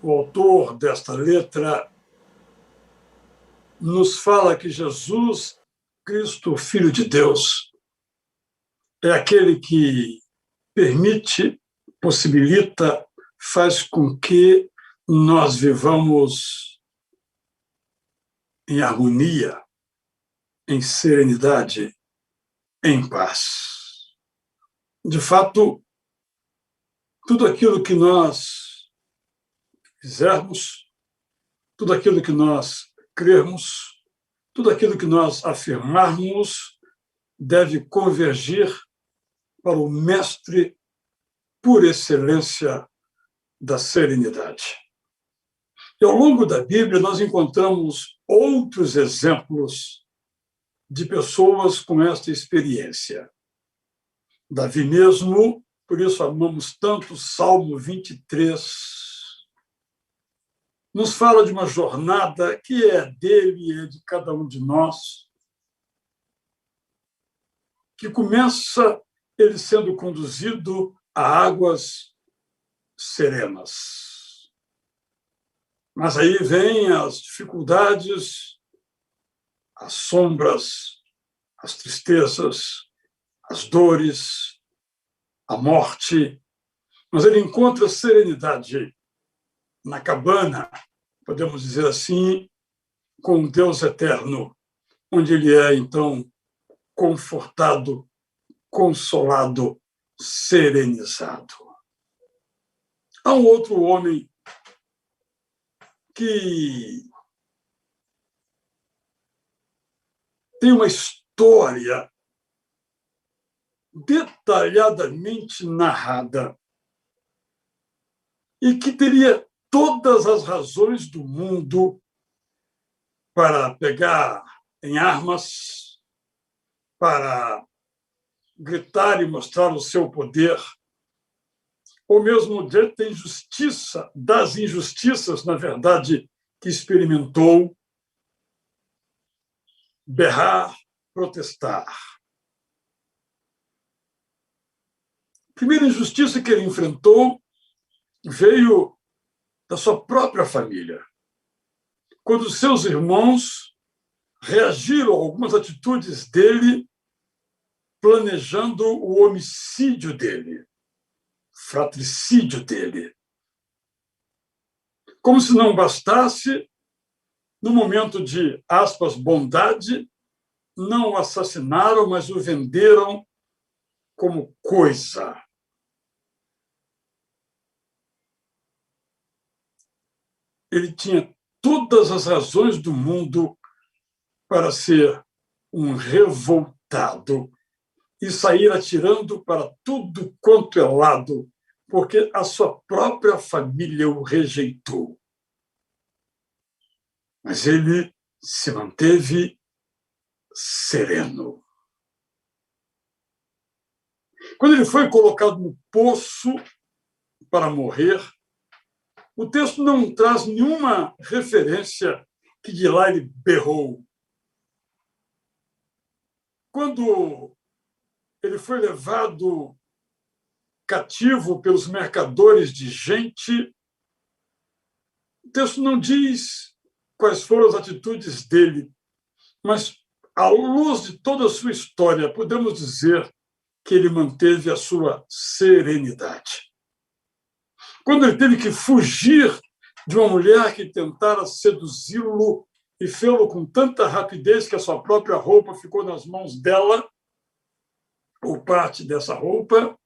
o autor desta letra nos fala que Jesus Cristo, Filho de Deus, é aquele que permite, possibilita, faz com que nós vivamos em harmonia, em serenidade, em paz. De fato, tudo aquilo que nós fizermos, tudo aquilo que nós crermos, tudo aquilo que nós afirmarmos deve convergir para o mestre por excelência da serenidade. E ao longo da Bíblia nós encontramos outros exemplos de pessoas com esta experiência. Davi mesmo, por isso amamos tanto o Salmo 23, nos fala de uma jornada que é dele e é de cada um de nós, que começa ele sendo conduzido a águas serenas. Mas aí vêm as dificuldades, as sombras, as tristezas, as dores, a morte. Mas ele encontra serenidade na cabana, podemos dizer assim, com Deus eterno, onde ele é, então, confortado, consolado, serenizado. Há um outro homem que tem uma história detalhadamente narrada e que teria todas as razões do mundo para pegar em armas, para gritar e mostrar o seu poder, ou mesmo de ter justiça das injustiças, na verdade, que experimentou, berrar, protestar. A primeira injustiça que ele enfrentou veio da sua própria família, quando seus irmãos reagiram a algumas atitudes dele, planejando o homicídio dele, fratricídio dele. Como se não bastasse, no momento de, aspas, bondade, não o assassinaram, mas o venderam como coisa. Ele tinha todas as razões do mundo para ser um revoltado e sair atirando para tudo quanto é lado, porque a sua própria família o rejeitou. Mas ele se manteve sereno. Quando ele foi colocado no poço para morrer, o texto não traz nenhuma referência que de lá ele berrou. Quando ele foi levado cativo pelos mercadores de gente, o texto não diz quais foram as atitudes dele, mas, à luz de toda a sua história, podemos dizer que ele manteve a sua serenidade. Quando ele teve que fugir de uma mulher que tentara seduzi-lo e fê-lo com tanta rapidez que a sua própria roupa ficou nas mãos dela, ou parte dessa roupa,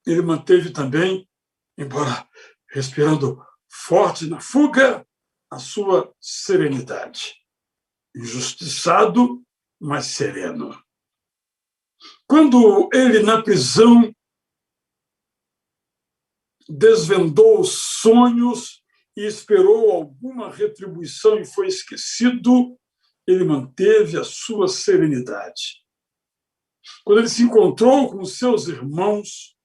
ele manteve também, embora respirando forte na fuga, a sua serenidade. Injustiçado, mas sereno. Quando ele, na prisão, desvendou os sonhos e esperou alguma retribuição e foi esquecido, ele manteve a sua serenidade. Quando ele se encontrou com os seus irmãos,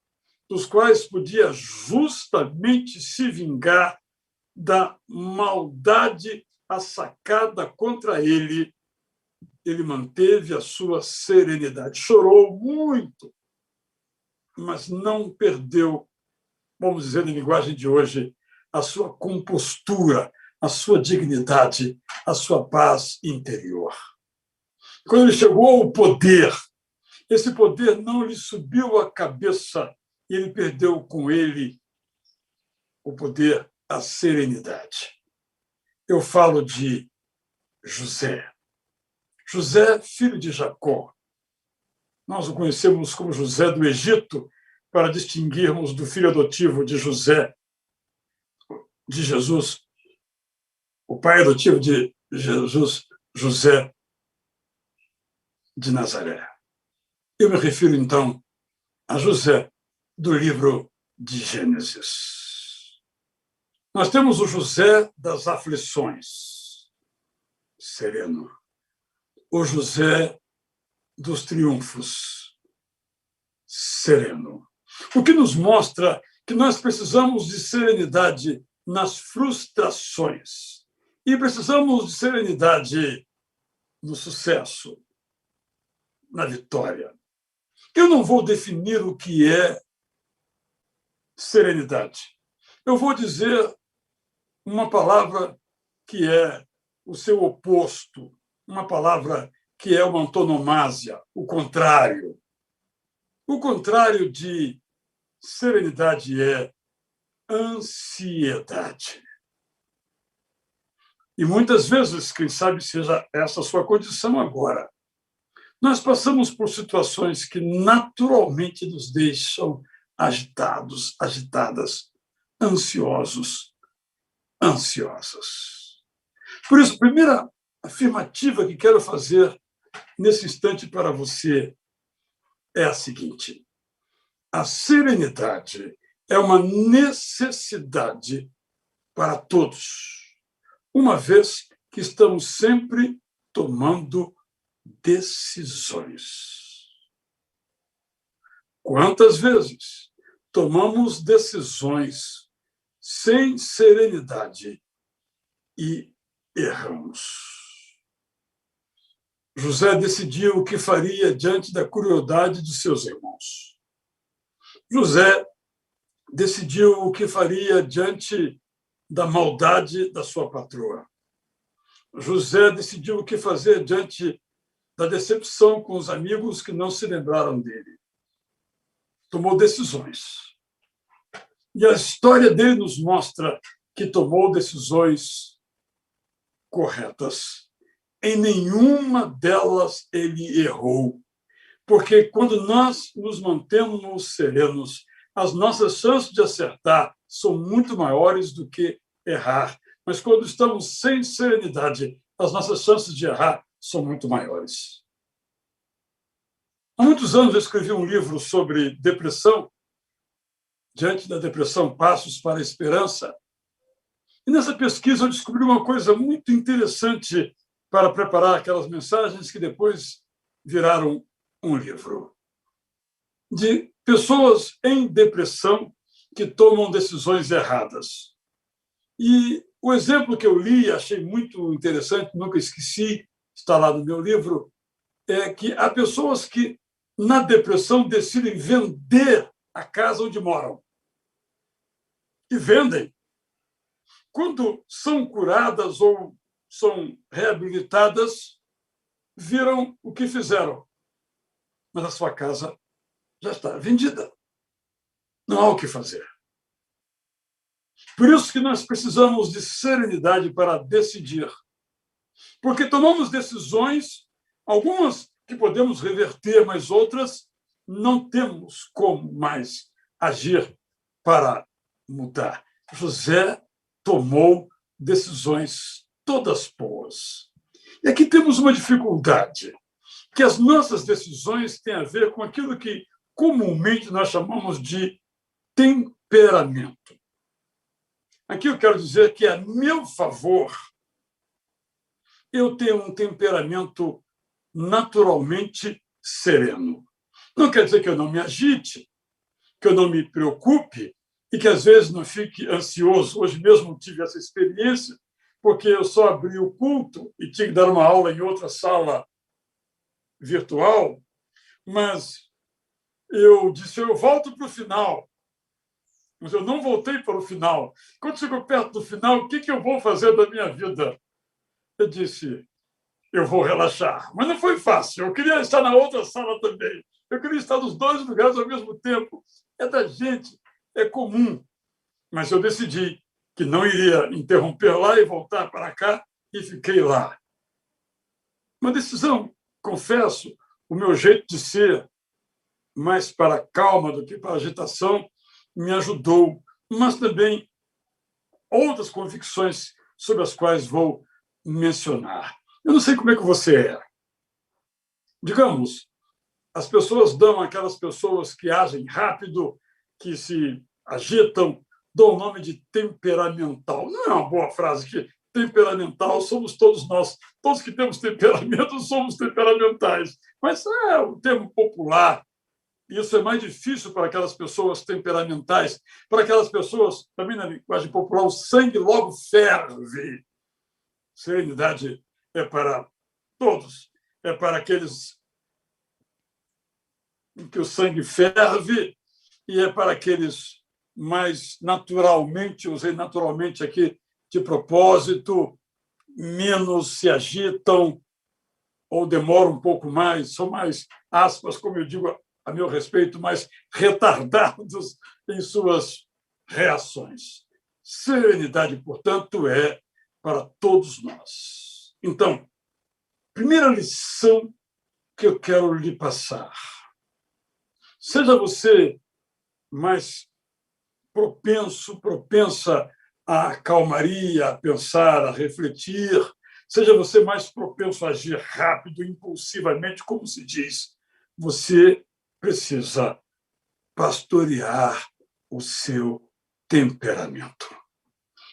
dos quais podia justamente se vingar da maldade assacada contra ele, ele manteve a sua serenidade. Chorou muito, mas não perdeu, vamos dizer na linguagem de hoje, a sua compostura, a sua dignidade, a sua paz interior. Quando ele chegou ao poder, esse poder não lhe subiu à cabeça e ele perdeu com ele o poder, a serenidade. Eu falo de José. José, filho de Jacó. Nós o conhecemos como José do Egito, para distinguirmos do filho adotivo de José, de Jesus, o pai adotivo de Jesus, José de Nazaré. Eu me refiro, então, a José do livro de Gênesis. Nós temos o José das aflições, sereno. O José dos triunfos, sereno. O que nos mostra que nós precisamos de serenidade nas frustrações e precisamos de serenidade no sucesso, na vitória. Eu não vou definir o que é serenidade. Eu vou dizer uma palavra que é o seu oposto, uma palavra que é uma antonomásia, o contrário. O contrário de serenidade é ansiedade. E muitas vezes, quem sabe seja essa a sua condição agora, nós passamos por situações que naturalmente nos deixam agitados, agitadas, ansiosos, ansiosas. Por isso, a primeira afirmativa que quero fazer nesse instante para você é a seguinte: a serenidade é uma necessidade para todos, uma vez que estamos sempre tomando decisões. Quantas vezes tomamos decisões sem serenidade e erramos? José decidiu o que faria diante da crueldade de seus irmãos. José decidiu o que faria diante da maldade da sua patroa. José decidiu o que fazer diante da decepção com os amigos que não se lembraram dele. Tomou decisões. E a história dele nos mostra que tomou decisões corretas. Em nenhuma delas ele errou. Porque quando nós nos mantemos serenos, as nossas chances de acertar são muito maiores do que errar. Mas quando estamos sem serenidade, as nossas chances de errar são muito maiores. Há muitos anos eu escrevi um livro sobre depressão, Diante da Depressão, Passos para a Esperança. E nessa pesquisa eu descobri uma coisa muito interessante para preparar aquelas mensagens que depois viraram um livro. De pessoas em depressão que tomam decisões erradas. E o exemplo que eu li, achei muito interessante, nunca esqueci, está lá no meu livro, é que há pessoas que, na depressão, decidem vender a casa onde moram. E vendem. Quando são curadas ou são reabilitadas, viram o que fizeram. Mas a sua casa já está vendida. Não há o que fazer. Por isso que nós precisamos de serenidade para decidir. Porque tomamos decisões, algumas que podemos reverter, mas outras não temos como mais agir para mudar. José tomou decisões todas boas. E aqui temos uma dificuldade, que as nossas decisões têm a ver com aquilo que comumente nós chamamos de temperamento. Aqui eu quero dizer que, a meu favor, eu tenho um temperamento naturalmente sereno. Não quer dizer que eu não me agite, que eu não me preocupe e que, às vezes, não fique ansioso. Hoje mesmo tive essa experiência, porque eu só abri o culto e tinha que dar uma aula em outra sala virtual, mas eu disse, eu volto para o final. mas eu não voltei para o final. Quando chegou perto do final, o que eu vou fazer da minha vida? Eu disse, eu vou relaxar. Mas não foi fácil. Eu queria estar na outra sala também. Eu queria estar nos dois lugares ao mesmo tempo. É da gente, é comum. Mas eu decidi que não iria interromper lá e voltar para cá e fiquei lá. Uma decisão, confesso, o meu jeito de ser, mais para a calma do que para a agitação, me ajudou, mas também outras convicções sobre as quais vou mencionar. Eu não sei como é que você é. Digamos, as pessoas dão aquelas pessoas que agem rápido, que se agitam, dão o nome de temperamental. Não é uma boa frase que temperamental somos todos nós. Todos que temos temperamento somos temperamentais. Mas é um termo popular. Isso é mais difícil para aquelas pessoas temperamentais. Para aquelas pessoas, também na linguagem popular, o sangue logo ferve. Serenidade é para todos. É para aqueles em que o sangue ferve e é para aqueles mais naturalmente, usei naturalmente aqui de propósito, menos se agitam ou demoram um pouco mais, são mais, aspas, como eu digo a meu respeito, mais retardados em suas reações. Serenidade, portanto, é para todos nós. Então, primeira lição que eu quero lhe passar. Seja você mais propensa à calmaria, a pensar, a refletir, seja você mais propenso a agir rápido, impulsivamente, como se diz, você precisa pastorear o seu temperamento.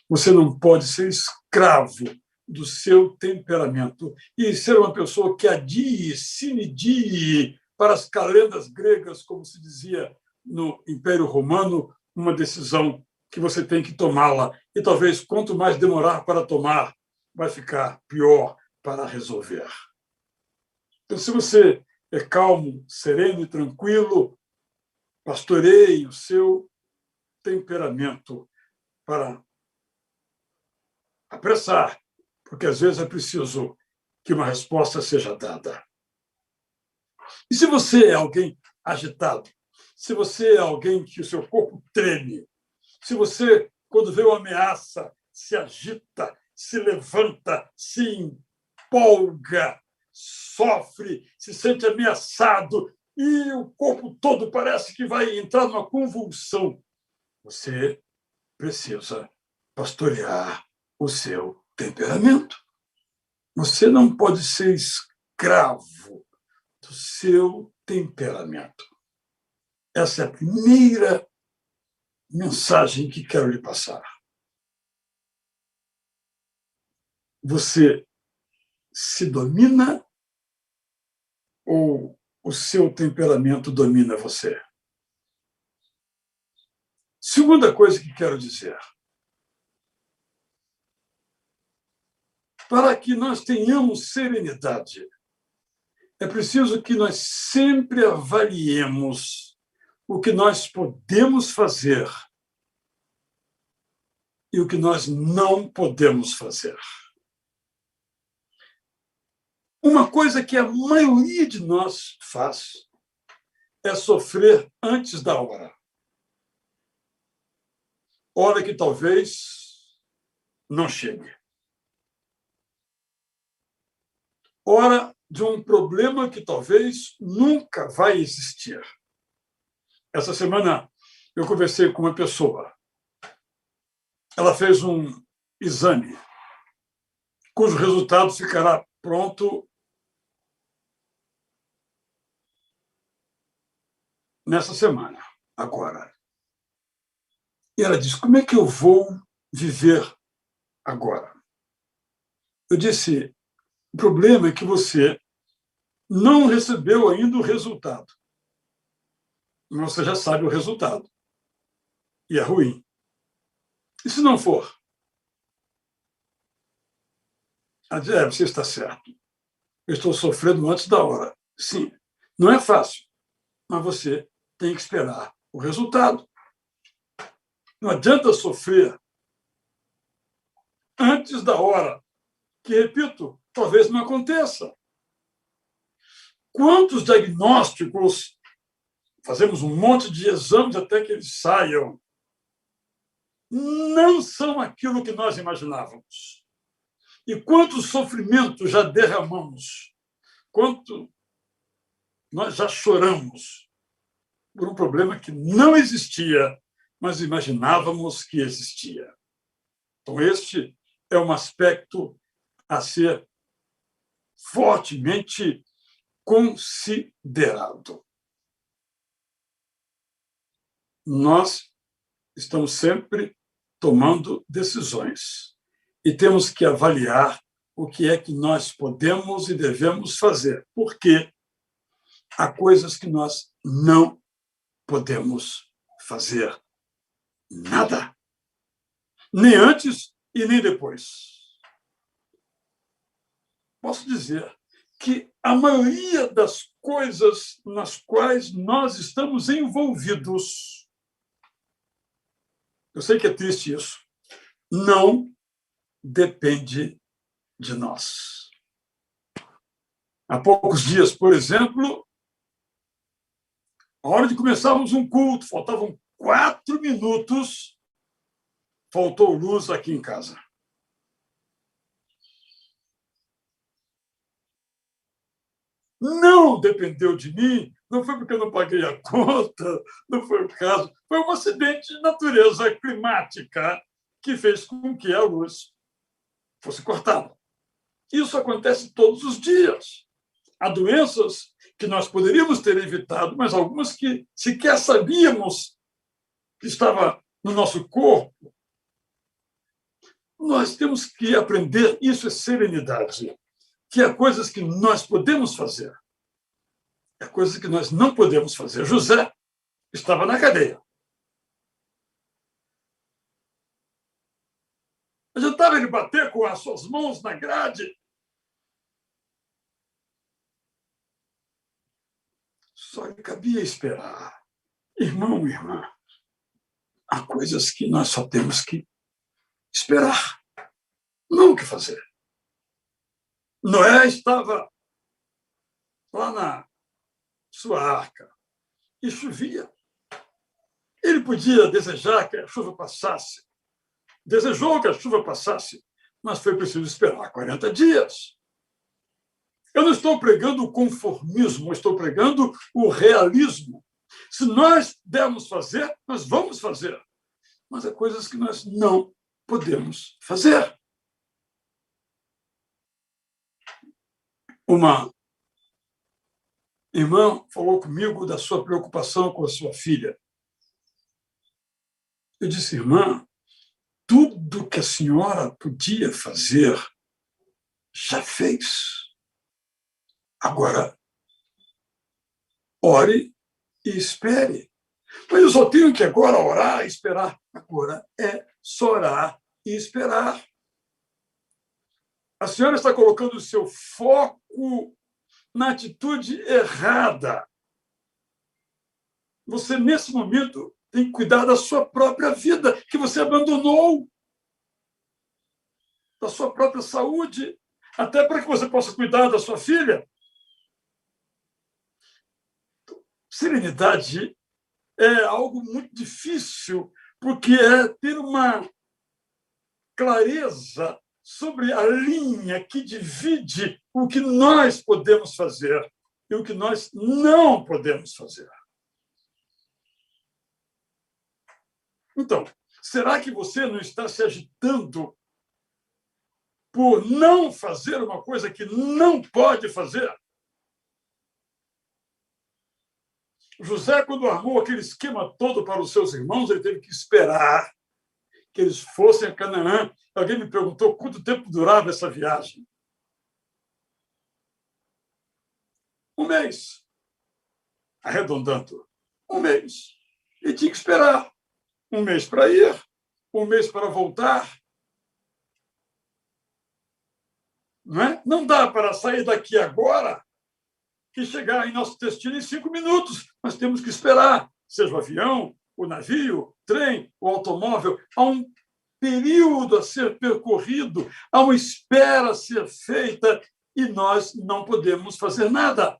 Você não pode ser escravo do seu temperamento e ser uma pessoa que adie, sine die, para as calendas gregas, como se dizia no Império Romano, uma decisão que você tem que tomá-la. E talvez, quanto mais demorar para tomar, vai ficar pior para resolver. Então, se você é calmo, sereno e tranquilo, pastoreie o seu temperamento para apressar, porque às vezes é preciso que uma resposta seja dada. E se você é alguém agitado, se você é alguém que o seu corpo treme, se você, quando vê uma ameaça, se agita, se levanta, se empolga, sofre, se sente ameaçado e o corpo todo parece que vai entrar numa convulsão, você precisa pastorear o seu temperamento. Você não pode ser escravo do seu temperamento. Essa é a primeira mensagem que quero lhe passar. Você se domina ou o seu temperamento domina você? Segunda coisa que quero dizer. Para que nós tenhamos serenidade, é preciso que nós sempre avaliemos o que nós podemos fazer e o que nós não podemos fazer. Uma coisa que a maioria de nós faz é sofrer antes da hora. Hora que talvez não chegue. Hora de um problema que talvez nunca vai existir. Essa semana eu conversei com uma pessoa. Ela fez um exame cujo resultado ficará pronto nessa semana, agora. E ela disse, como é que eu vou viver agora? Eu disse, o problema é que você não recebeu ainda o resultado. Mas você já sabe o resultado. E é ruim. E se não for? Ela diz, você está certo. Eu estou sofrendo antes da hora. Sim, não é fácil, mas você tem que esperar o resultado. Não adianta sofrer antes da hora, que, repito, talvez não aconteça. Quantos diagnósticos, fazemos um monte de exames até que eles saiam, não são aquilo que nós imaginávamos. E quantos sofrimentos já derramamos, quanto nós já choramos por um problema que não existia, mas imaginávamos que existia. Então, este é um aspecto a ser fortemente considerado. Nós estamos sempre tomando decisões e temos que avaliar o que é que nós podemos e devemos fazer, porque há coisas que nós não podemos fazer nada, nem antes e nem depois. Posso dizer que a maioria das coisas nas quais nós estamos envolvidos, eu sei que é triste isso, não depende de nós. Há poucos dias, por exemplo, a hora de começarmos um culto, faltavam 4 minutos, faltou luz aqui em casa. Não dependeu de mim, não foi porque eu não paguei a conta, não foi o caso, foi um acidente de natureza climática que fez com que a luz fosse cortada. Isso acontece todos os dias. Há doenças que nós poderíamos ter evitado, mas algumas que sequer sabíamos que estava no nosso corpo. Nós temos que aprender, isso é serenidade, que há coisas que nós podemos fazer, há coisas que nós não podemos fazer. José estava na cadeia. Adiantava ele bater com as suas mãos na grade? Só lhe cabia esperar. Irmão, irmã, há coisas que nós só temos que esperar, não o que fazer. Noé estava lá na sua arca e chovia. Ele podia desejar que a chuva passasse, desejou que a chuva passasse, mas foi preciso esperar 40 dias. Eu não estou pregando o conformismo, estou pregando o realismo. Se nós dermos fazer, nós vamos fazer. Mas há coisas que nós não podemos fazer. Uma irmã falou comigo da sua preocupação com a sua filha. Eu disse, irmã, tudo que a senhora podia fazer, já fez. Agora, ore e espere. Mas eu só tenho que agora orar e esperar. Agora é só orar e esperar. A senhora está colocando o seu foco na atitude errada. Você, nesse momento, tem que cuidar da sua própria vida, que você abandonou, da sua própria saúde, até para que você possa cuidar da sua filha. Serenidade é algo muito difícil, porque é ter uma clareza sobre a linha que divide o que nós podemos fazer e o que nós não podemos fazer. Então, será que você não está se agitando por não fazer uma coisa que não pode fazer? José, quando armou aquele esquema todo para os seus irmãos, ele teve que esperar que eles fossem a Canaã. Alguém me perguntou quanto tempo durava essa viagem. 1 mês. Arredondando. 1 mês. E tinha que esperar. 1 mês para ir, 1 mês para voltar. Não é? Não dá para sair daqui agora e chegar em nosso destino em 5 minutos. Nós temos que esperar, seja o avião, o navio, o trem, o automóvel, há um período a ser percorrido, há uma espera a ser feita e nós não podemos fazer nada.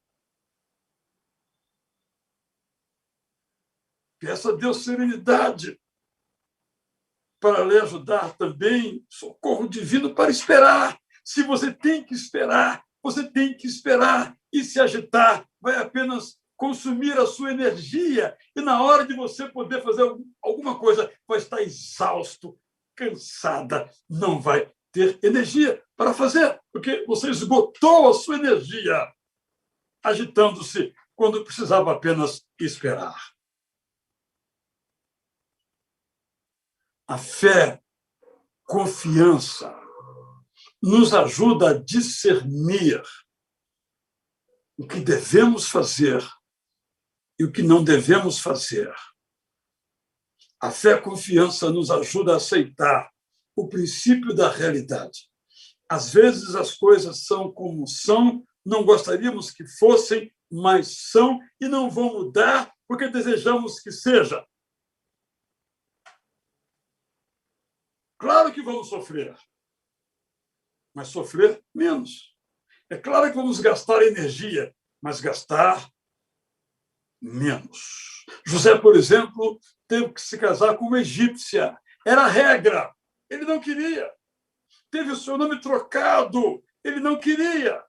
Peça a Deus serenidade para lhe ajudar também, socorro divino para esperar. Se você tem que esperar, você tem que esperar e se agitar, vai apenas consumir a sua energia e na hora de você poder fazer alguma coisa, vai estar exausto, cansada, não vai ter energia para fazer, porque você esgotou a sua energia agitando-se quando precisava apenas esperar. A fé, confiança, nos ajuda a discernir o que devemos fazer e o que não devemos fazer. A fé, confiança nos ajuda a aceitar o princípio da realidade. Às vezes as coisas são como são, não gostaríamos que fossem, mas são e não vão mudar porque desejamos que seja. Claro que vamos sofrer, mas sofrer menos. É claro que vamos gastar energia, mas gastar menos. José, por exemplo, teve que se casar com uma egípcia. Era a regra. Ele não queria. Teve o seu nome trocado. Ele não queria.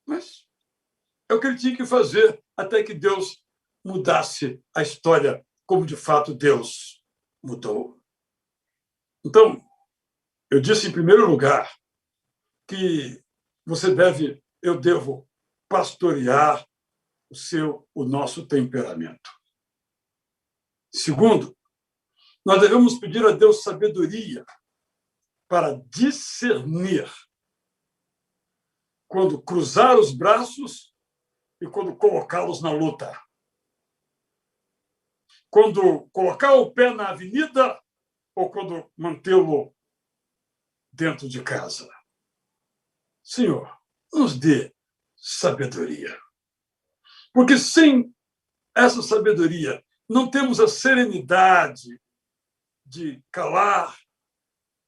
Mas é o que ele tinha que fazer até que Deus mudasse a história, como de fato Deus mudou. Então, eu disse em primeiro lugar que eu devo pastorear o nosso temperamento. Segundo, nós devemos pedir a Deus sabedoria para discernir quando cruzar os braços e quando colocá-los na luta. Quando colocar o pé na avenida ou quando mantê-lo dentro de casa. Senhor, nos dê sabedoria. Porque sem essa sabedoria, não temos a serenidade de calar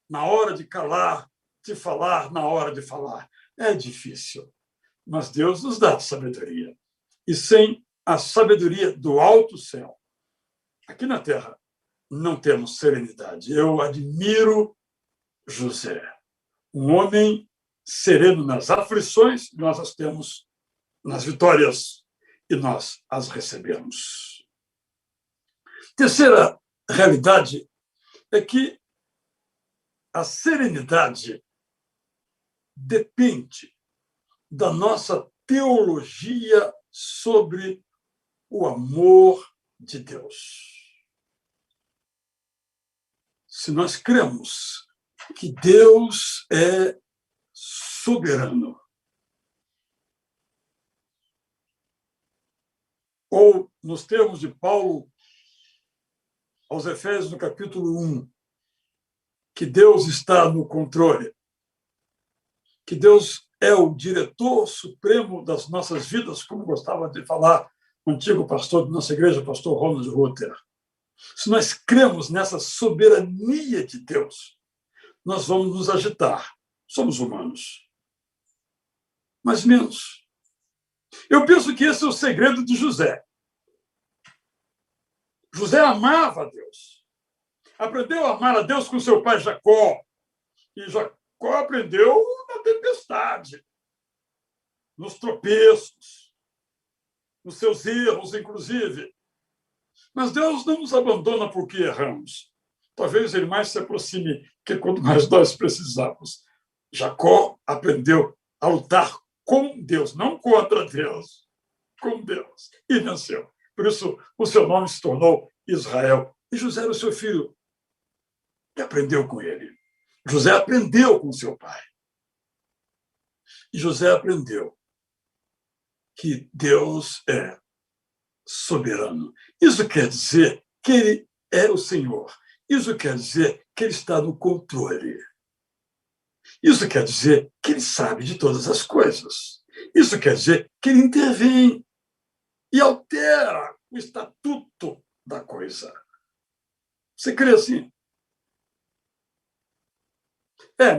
na hora de calar, de falar na hora de falar. É difícil, mas Deus nos dá sabedoria. E sem a sabedoria do alto céu, aqui na terra, não temos serenidade. Eu admiro José, um homem sereno nas aflições, nós as temos nas vitórias e nós as recebemos. Terceira realidade é que a serenidade depende da nossa teologia sobre o amor de Deus. Se nós cremos que Deus é soberano, ou, nos termos de Paulo aos Efésios, no capítulo 1, que Deus está no controle, que Deus é o diretor supremo das nossas vidas, como gostava de falar o antigo pastor de nossa igreja, o pastor Ronald Ruther. Se nós cremos nessa soberania de Deus, nós vamos nos agitar. Somos humanos. Mas menos. Eu penso que esse é o segredo de José. José amava a Deus. Aprendeu a amar a Deus com seu pai Jacó. E Jacó aprendeu na tempestade, nos tropeços, nos seus erros, inclusive. Mas Deus não nos abandona porque erramos. Talvez ele mais se aproxime que quando mais nós precisamos. Jacó aprendeu a lutar com Deus, não contra Deus, com Deus, e venceu. Por isso, o seu nome se tornou Israel. E José era o seu filho, e aprendeu com ele. José aprendeu com seu pai. E José aprendeu que Deus é soberano. Isso quer dizer que ele é o Senhor. Isso quer dizer que ele está no controle. Isso quer dizer que ele sabe de todas as coisas. Isso quer dizer que ele intervém e altera o estatuto da coisa. Você crê assim?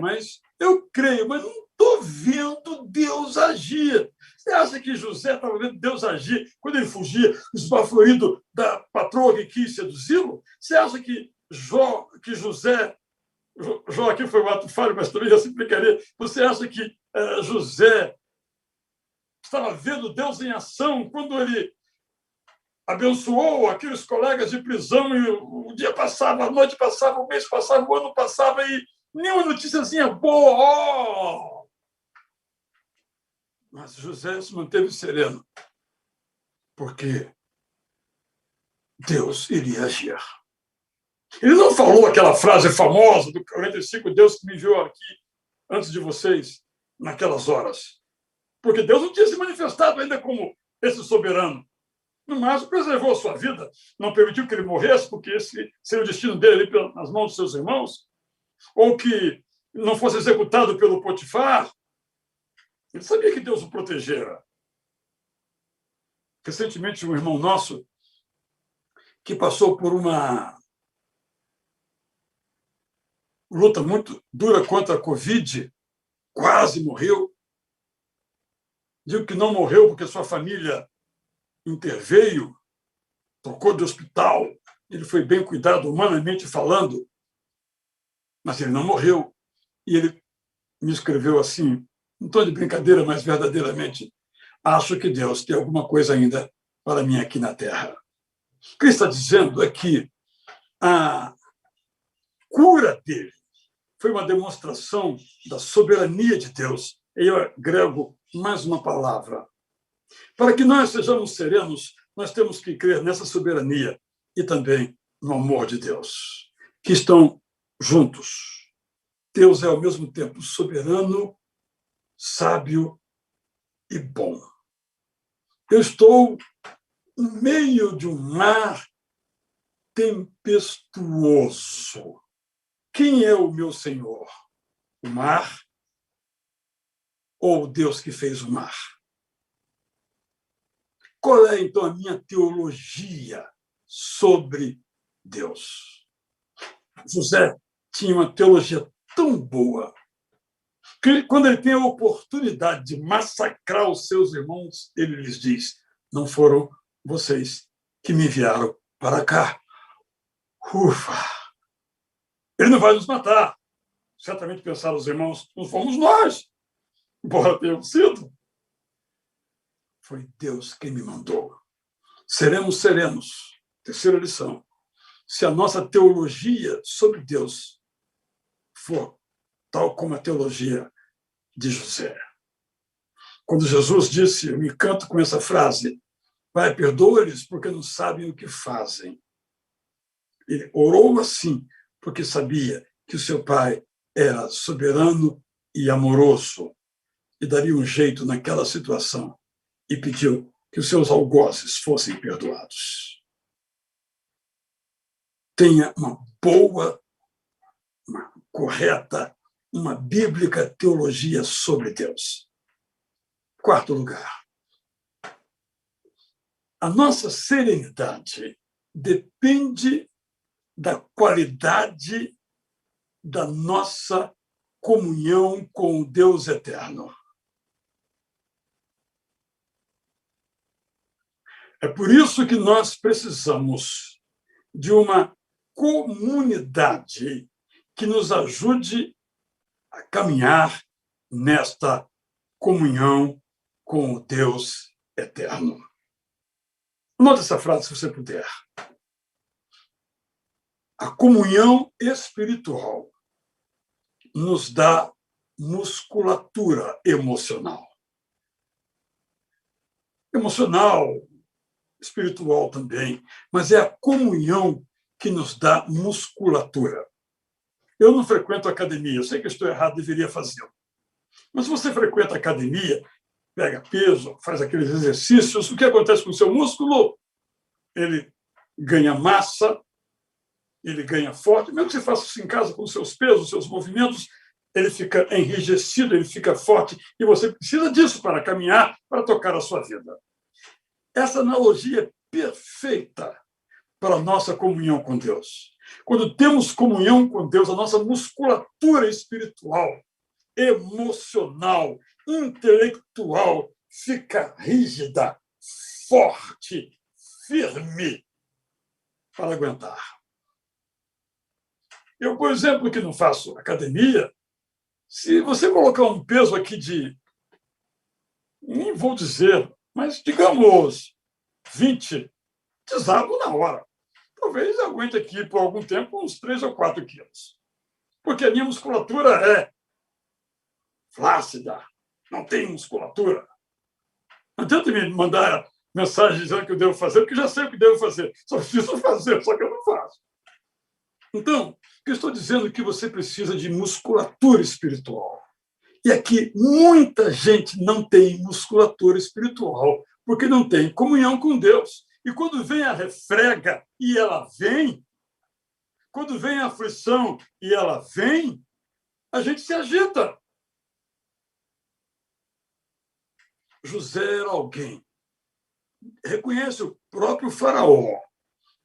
Mas eu creio, mas não estou vendo Deus agir. Você acha que José estava vendo Deus agir quando ele fugia, esbaforido da patroa que quis seduzi-lo? Você acha que José aqui foi um ato falho, mas também já se explicaria. Você acha que José estava vendo Deus em ação quando ele abençoou aqueles colegas de prisão e o dia passava, a noite passava, o mês passava, o ano passava e nenhuma noticiazinha boa? Mas José se manteve sereno, porque Deus iria agir. Ele não falou aquela frase famosa do 45, Deus que me enviou aqui antes de vocês, naquelas horas. Porque Deus não tinha se manifestado ainda como esse soberano. No máximo, preservou a sua vida, não permitiu que ele morresse, porque esse seria o destino dele ali nas mãos dos seus irmãos, ou que não fosse executado pelo Potifar. Ele sabia que Deus o protegera. Recentemente, um irmão nosso que passou por uma luta muito dura contra a Covid, quase morreu. Digo que não morreu porque sua família interveio, trocou de hospital, ele foi bem cuidado, humanamente falando, mas ele não morreu. E ele me escreveu assim, não estou de brincadeira, mas verdadeiramente, acho que Deus tem alguma coisa ainda para mim aqui na Terra. O que ele está dizendo é que a cura dele foi uma demonstração da soberania de Deus. E eu agrego mais uma palavra. Para que nós sejamos serenos, nós temos que crer nessa soberania e também no amor de Deus, que estão juntos. Deus é, ao mesmo tempo, soberano, sábio e bom. Eu estou no meio de um mar tempestuoso. Quem é o meu Senhor? O mar ou o Deus que fez o mar? Qual é, então, a minha teologia sobre Deus? José tinha uma teologia tão boa que, quando ele tem a oportunidade de massacrar os seus irmãos, ele lhes diz: não foram vocês que me enviaram para cá. Ufa! Ele não vai nos matar. Certamente pensaram os irmãos, não fomos nós, embora tenhamos sido. Foi Deus quem me mandou. Seremos serenos. Terceira lição. Se a nossa teologia sobre Deus for tal como a teologia de José. Quando Jesus disse, eu me encanto com essa frase, Pai, perdoa-lhes porque não sabem o que fazem. Ele orou assim, porque sabia que o seu pai era soberano e amoroso e daria um jeito naquela situação e pediu que os seus algozes fossem perdoados. Tenha uma boa, uma correta, uma bíblica teologia sobre Deus. Quarto lugar, a nossa serenidade depende da qualidade da nossa comunhão com o Deus eterno. É por isso que nós precisamos de uma comunidade que nos ajude a caminhar nesta comunhão com o Deus eterno. Note essa frase, se você puder. A comunhão espiritual nos dá musculatura emocional. Emocional, espiritual também, mas é a comunhão que nos dá musculatura. Eu não frequento academia, eu sei que estou errado, deveria fazê-lo. Mas se você frequenta academia, pega peso, faz aqueles exercícios, o que acontece com o seu músculo? Ele ganha massa, ele ganha forte, mesmo que você faça isso em casa com os seus pesos, os seus movimentos, ele fica enrijecido, ele fica forte, e você precisa disso para caminhar, para tocar a sua vida. Essa analogia é perfeita para a nossa comunhão com Deus. Quando temos comunhão com Deus, a nossa musculatura espiritual, emocional, intelectual fica rígida, forte, firme para aguentar. Eu, por exemplo, que não faço academia, se você colocar um peso aqui de, nem vou dizer, mas digamos 20, desabo na hora. Talvez aguente aqui por algum tempo uns 3 ou 4 quilos. Porque a minha musculatura é flácida, não tem musculatura. Não adianta me mandar mensagem dizendo que eu devo fazer, porque eu já sei o que devo fazer. Só preciso fazer, só que eu não faço. Então, o que eu estou dizendo é que você precisa de musculatura espiritual. E aqui muita gente não tem musculatura espiritual, porque não tem comunhão com Deus. E quando vem a refrega, e ela vem, quando vem a aflição e ela vem, a gente se agita. José era alguém, reconhece o próprio faraó,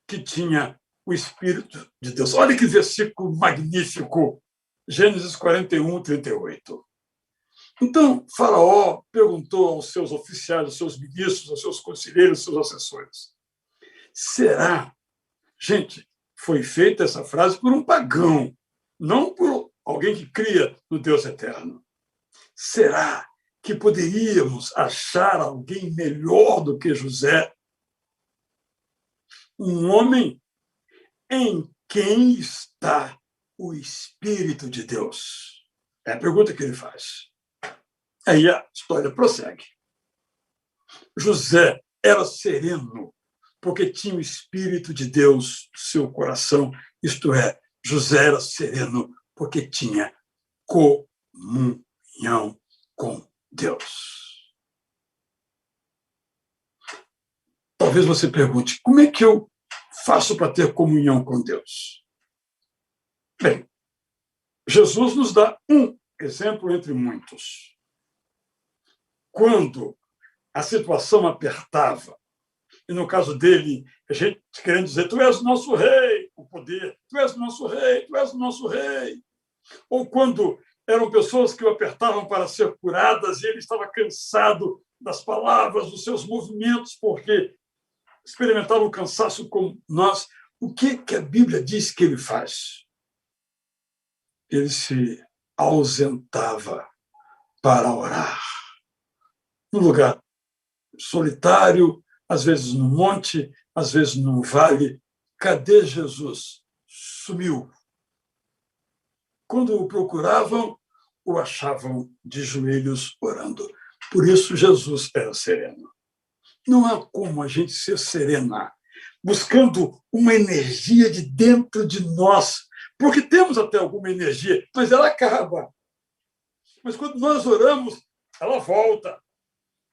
que tinha o Espírito de Deus. Olha que versículo magnífico, Gênesis 41, 38. Então, Faraó perguntou aos seus oficiais, aos seus ministros, aos seus conselheiros, aos seus assessores: será? Gente, foi feita essa frase por um pagão, não por alguém que cria no Deus eterno. Será que poderíamos achar alguém melhor do que José? Um homem em quem está o Espírito de Deus? É a pergunta que ele faz. Aí a história prossegue. José era sereno, porque tinha o Espírito de Deus no seu coração. Isto é, José era sereno, porque tinha comunhão com Deus. Talvez você pergunte, como é que eu faço para ter comunhão com Deus? Bem, Jesus nos dá um exemplo entre muitos. Quando a situação apertava, e no caso dele, a gente querendo dizer, tu és o nosso rei, o poder, tu és o nosso rei, tu és o nosso rei. Ou quando eram pessoas que o apertavam para ser curadas e ele estava cansado das palavras, dos seus movimentos, porque experimentava o cansaço como nós. O que a Bíblia diz que ele faz? Ele se ausentava para orar. Num lugar solitário, às vezes no monte, às vezes num vale. Cadê Jesus? Sumiu. Quando o procuravam, o achavam de joelhos orando. Por isso, Jesus era sereno. Não há como a gente ser serena, buscando uma energia de dentro de nós, porque temos até alguma energia, mas ela acaba. Mas quando nós oramos, ela volta.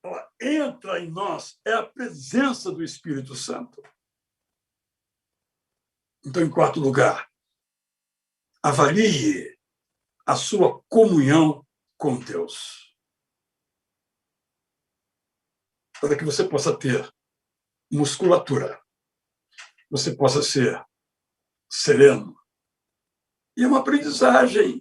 Ela entra em nós, é a presença do Espírito Santo. Então, em quarto lugar, avalie a sua comunhão com Deus, para que você possa ter musculatura, você possa ser sereno. E é uma aprendizagem.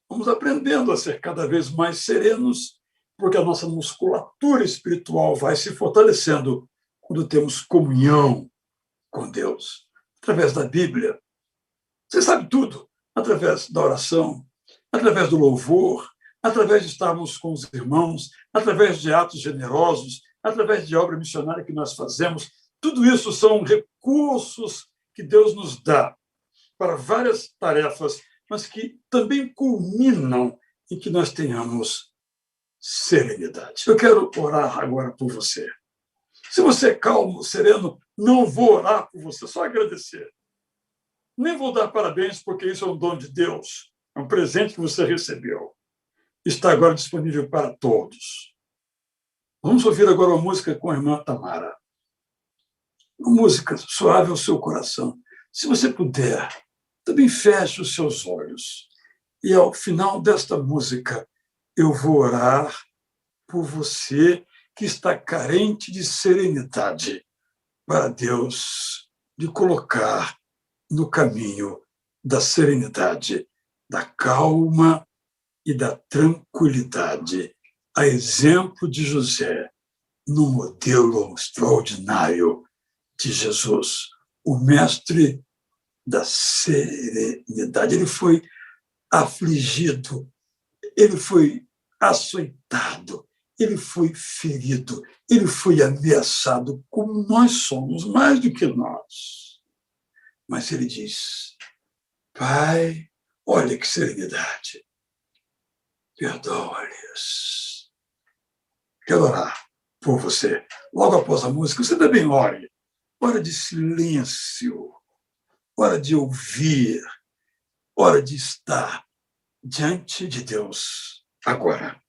Vamos aprendendo a ser cada vez mais serenos, porque a nossa musculatura espiritual vai se fortalecendo quando temos comunhão com Deus. Através da Bíblia, você sabe tudo, através da oração, através do louvor, através de estarmos com os irmãos, através de atos generosos, através de obra missionária que nós fazemos. Tudo isso são recursos que Deus nos dá para várias tarefas, mas que também culminam em que nós tenhamos serenidade. Eu quero orar agora por você. Se você é calmo, sereno, não vou orar por você, só agradecer. Nem vou dar parabéns, porque isso é um dom de Deus, é um presente que você recebeu. Está agora disponível para todos. Vamos ouvir agora uma música com a irmã Tamara. Uma música suave ao seu coração. Se você puder, também feche os seus olhos. E ao final desta música, eu vou orar por você que está carente de serenidade. para Deus lhe colocar no caminho da serenidade, da calma e da tranquilidade, a exemplo de José, no modelo extraordinário de Jesus, o mestre da serenidade. Ele foi afligido, ele foi açoitado, ele foi ferido, ele foi ameaçado, como nós somos, mais do que nós. Mas ele diz: Pai, olha que serenidade, perdoa-lhes. Quero orar por você. Logo após a música, você também ore. Hora de silêncio, hora de ouvir, hora de estar diante de Deus agora.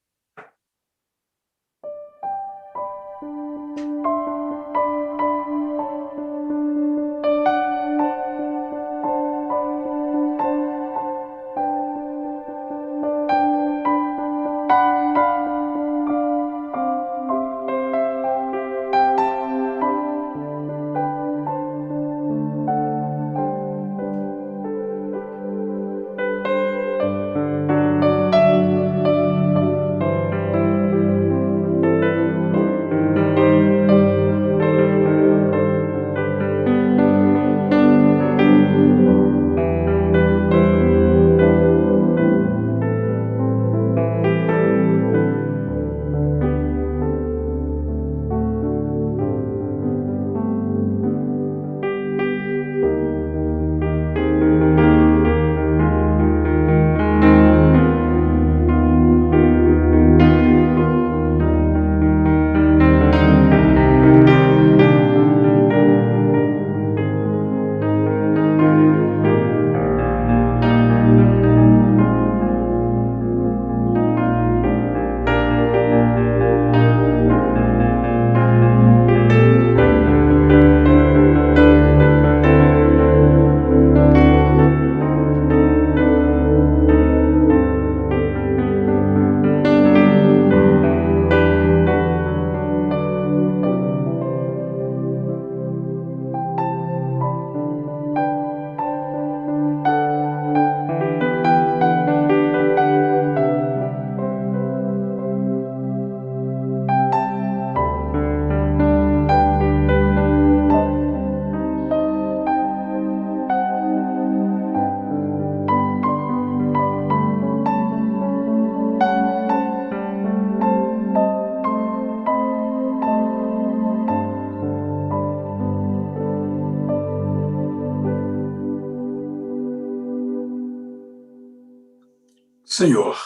Senhor,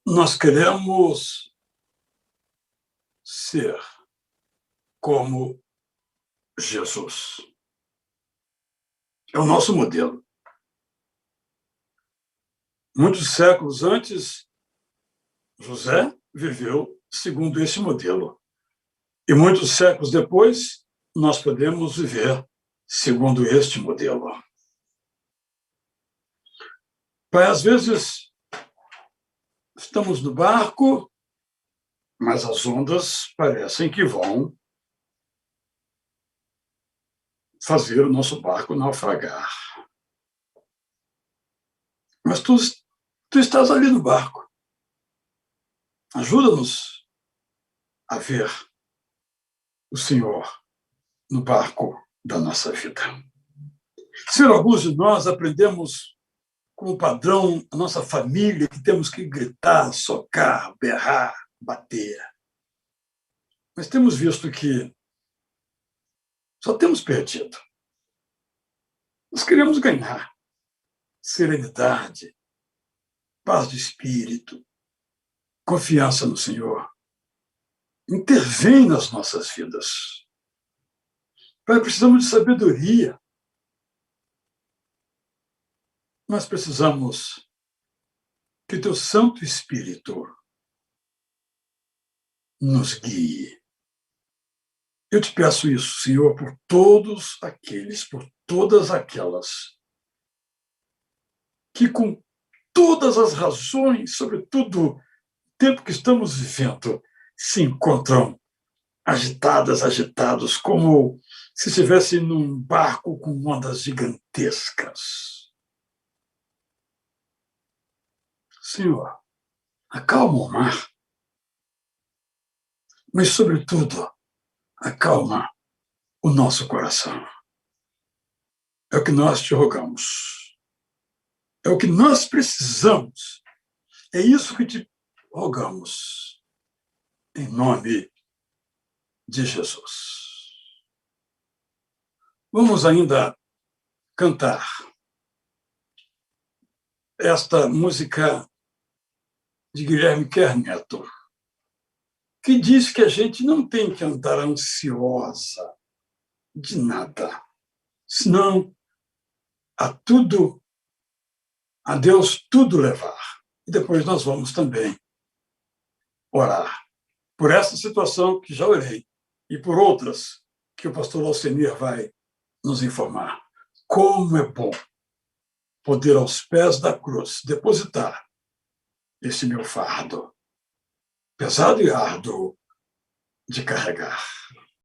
nós queremos ser como Jesus. É o nosso modelo. Muitos séculos antes, José viveu segundo esse modelo. E muitos séculos depois, nós podemos viver segundo este modelo. Pai, às vezes, estamos no barco, mas as ondas parecem que vão fazer o nosso barco naufragar. Mas tu estás ali no barco. Ajuda-nos a ver o Senhor no barco da nossa vida. Senhor, alguns de nós aprendemos como padrão a nossa família, que temos que gritar, socar, berrar, bater. Mas temos visto que só temos perdido. Nós queremos ganhar serenidade, paz de espírito, confiança no Senhor. Intervém nas nossas vidas. Pai, precisamos de sabedoria. Nós precisamos que teu Santo Espírito nos guie. Eu te peço isso, Senhor, por todos aqueles, por todas aquelas que, com todas as razões, sobretudo o tempo que estamos vivendo, se encontram agitadas, agitados, como se estivesse num barco com ondas gigantescas. Senhor, acalma o mar, mas, sobretudo, acalma o nosso coração. É o que nós te rogamos. É o que nós precisamos. É isso que te rogamos. Em nome de Jesus. Vamos ainda cantar esta música de Guilherme Kerr Neto, que diz que a gente não tem que andar ansiosa de nada, senão a Deus tudo levar. E depois nós vamos também orar por essa situação que já orei e por outras que o pastor Alcenir vai nos informar. Como é bom poder aos pés da cruz depositar esse meu fardo, pesado e árduo de carregar.